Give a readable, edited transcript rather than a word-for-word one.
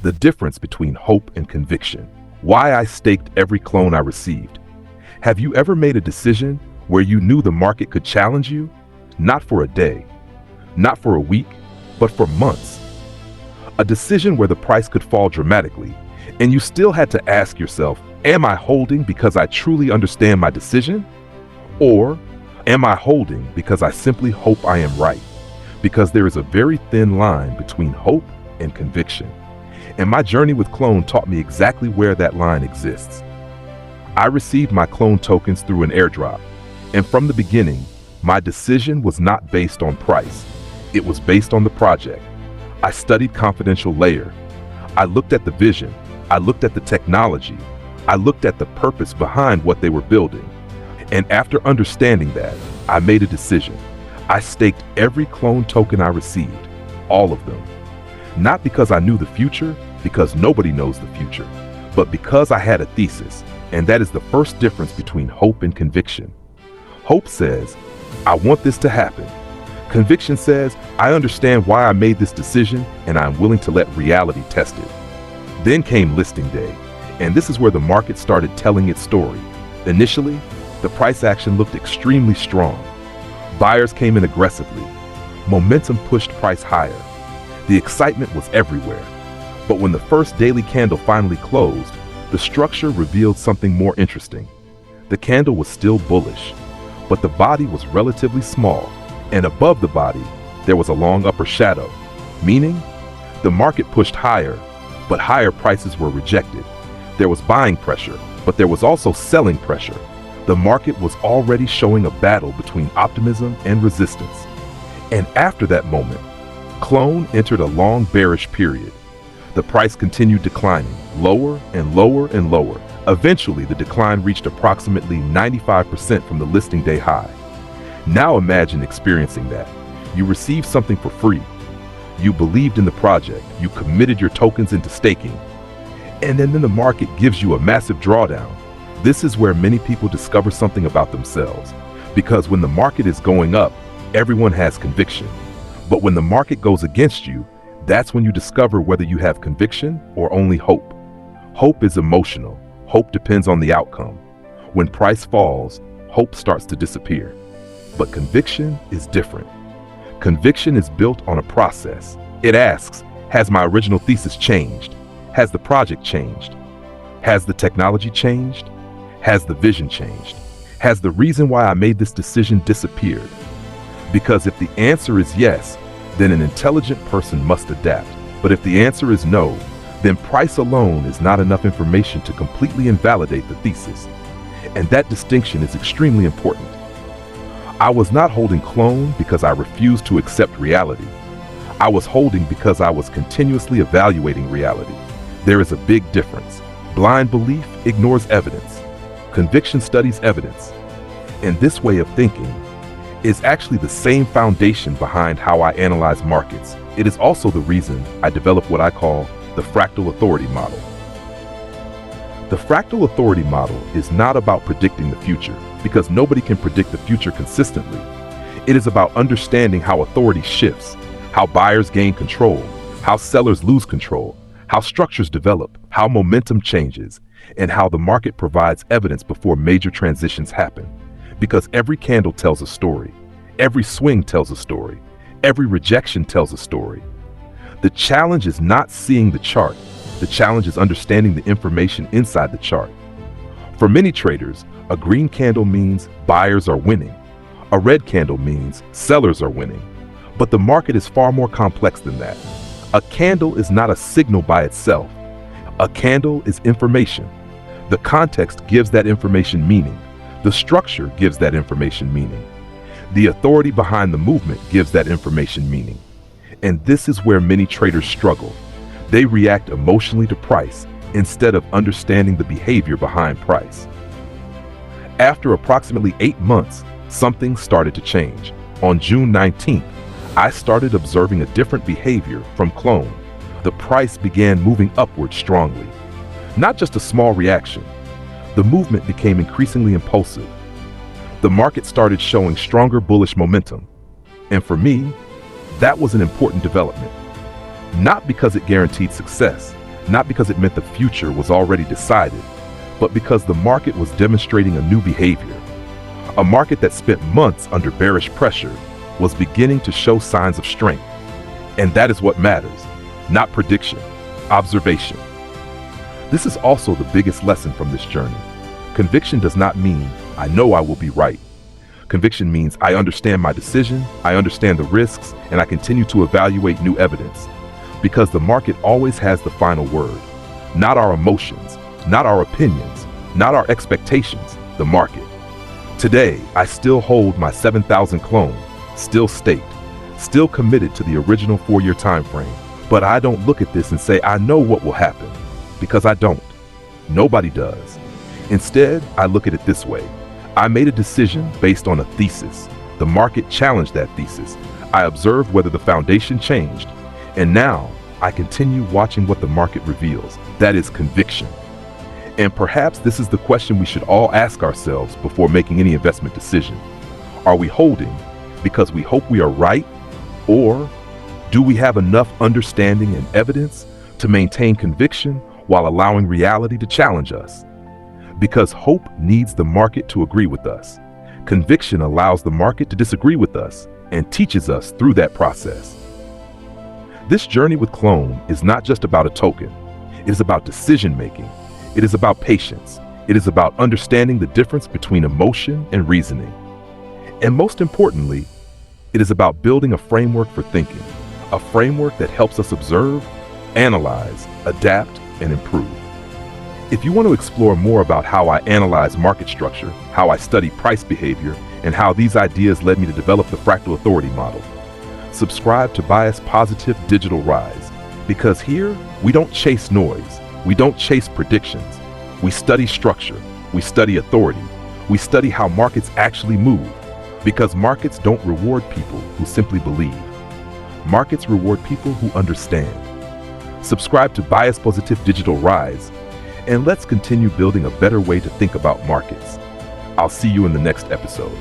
The difference between hope and conviction. Why I staked every clone I received. Have you ever made a decision where you knew the market could challenge you? Not for a day, not for a week, but for months. A decision where the price could fall dramatically, and you still had to ask yourself, am I holding because I truly understand my decision? Or am I holding because I simply hope I am right? Because there is a very thin line between hope and conviction. And my journey with Clone taught me exactly where that line exists. I received my Clone tokens through an airdrop, and from the beginning, my decision was not based on price. It was based on the project. I studied confidential layer. I looked at the vision. I looked at the technology. I looked at the purpose behind what they were building. And after understanding that, I made a decision. I staked every Clone token I received, all of them. Not because I knew the future, because nobody knows the future, but because I had a thesis, and that is the first difference between hope and conviction. Hope says, I want this to happen. Conviction says, I understand why I made this decision, and I'm willing to let reality test it. Then came listing day, and this is where the market started telling its story. Initially, the price action looked extremely strong. Buyers came in aggressively. Momentum pushed price higher. The excitement was everywhere. But when the first daily candle finally closed, the structure revealed something more interesting. The candle was still bullish, but the body was relatively small, and above the body, there was a long upper shadow, meaning the market pushed higher, but higher prices were rejected. There was buying pressure, but there was also selling pressure. The market was already showing a battle between optimism and resistance. And after that moment, Clone entered a long bearish period. The price continued declining, lower and lower and lower. Eventually, the decline reached approximately 95% from the listing day high. Now imagine experiencing that. You received something for free. You believed in the project. You committed your tokens into staking. And then the market gives you a massive drawdown. This is where many people discover something about themselves. Because when the market is going up, everyone has conviction. But when the market goes against you, that's when you discover whether you have conviction or only hope. Hope is emotional. Hope depends on the outcome. When price falls, hope starts to disappear. But conviction is different. Conviction is built on a process. It asks, has my original thesis changed? Has the project changed? Has the technology changed? Has the vision changed? Has the reason why I made this decision disappeared? Because if the answer is yes, then an intelligent person must adapt. But if the answer is no, then price alone is not enough information to completely invalidate the thesis. And that distinction is extremely important. I was not holding Clone because I refused to accept reality. I was holding because I was continuously evaluating reality. There is a big difference. Blind belief ignores evidence. Conviction studies evidence. And this way of thinking is actually the same foundation behind how I analyze markets. It is also the reason I develop what I call the Fractal Authority Model. The Fractal Authority Model is not about predicting the future, because nobody can predict the future consistently. It is about understanding how authority shifts, how buyers gain control, how sellers lose control, how structures develop, how momentum changes, and how the market provides evidence before major transitions happen. Because every candle tells a story, every swing tells a story, every rejection tells a story. The challenge is not seeing the chart. The challenge is understanding the information inside the chart. For many traders, a green candle means buyers are winning. A red candle means sellers are winning. But the market is far more complex than that. A candle is not a signal by itself. A candle is information. The context gives that information meaning. The structure gives that information meaning. The authority behind the movement gives that information meaning. And this is where many traders struggle. They react emotionally to price instead of understanding the behavior behind price. After approximately 8 months, something started to change. On June 19th, I started observing a different behavior from Clone. The price began moving upward strongly. Not just a small reaction. The movement became increasingly impulsive. The market started showing stronger bullish momentum. And for me, that was an important development. Not because it guaranteed success, not because it meant the future was already decided, but because the market was demonstrating a new behavior. A market that spent months under bearish pressure was beginning to show signs of strength. And that is what matters, not prediction, observation. This is also the biggest lesson from this journey. Conviction does not mean I know I will be right. Conviction means I understand my decision, I understand the risks, and I continue to evaluate new evidence. Because the market always has the final word. Not our emotions, not our opinions, not our expectations, the market. Today, I still hold my 7,000 clone, still staked, still committed to the original 4-year time frame. But I don't look at this and say I know what will happen, because I don't. Nobody does. Instead, I look at it this way. I made a decision based on a thesis. The market challenged that thesis. I observed whether the foundation changed. And now, I continue watching what the market reveals. That is conviction. And perhaps this is the question we should all ask ourselves before making any investment decision. Are we holding because we hope we are right? Or do we have enough understanding and evidence to maintain conviction while allowing reality to challenge us? Because hope needs the market to agree with us. Conviction allows the market to disagree with us and teaches us through that process. This journey with Clone is not just about a token. It is about decision making. It is about patience. It is about understanding the difference between emotion and reasoning. And most importantly, it is about building a framework for thinking, a framework that helps us observe, analyze, adapt, and improve. If you want to explore more about how I analyze market structure, how I study price behavior, and how these ideas led me to develop the Fractal Authority Model, subscribe to Bias Positive Digital Rise, because here we don't chase noise, we don't chase predictions, we study structure, we study authority, we study how markets actually move, because markets don't reward people who simply believe. Markets reward people who understand. Subscribe to Bias Positive Digital Rise, and let's continue building a better way to think about markets. I'll see you in the next episode.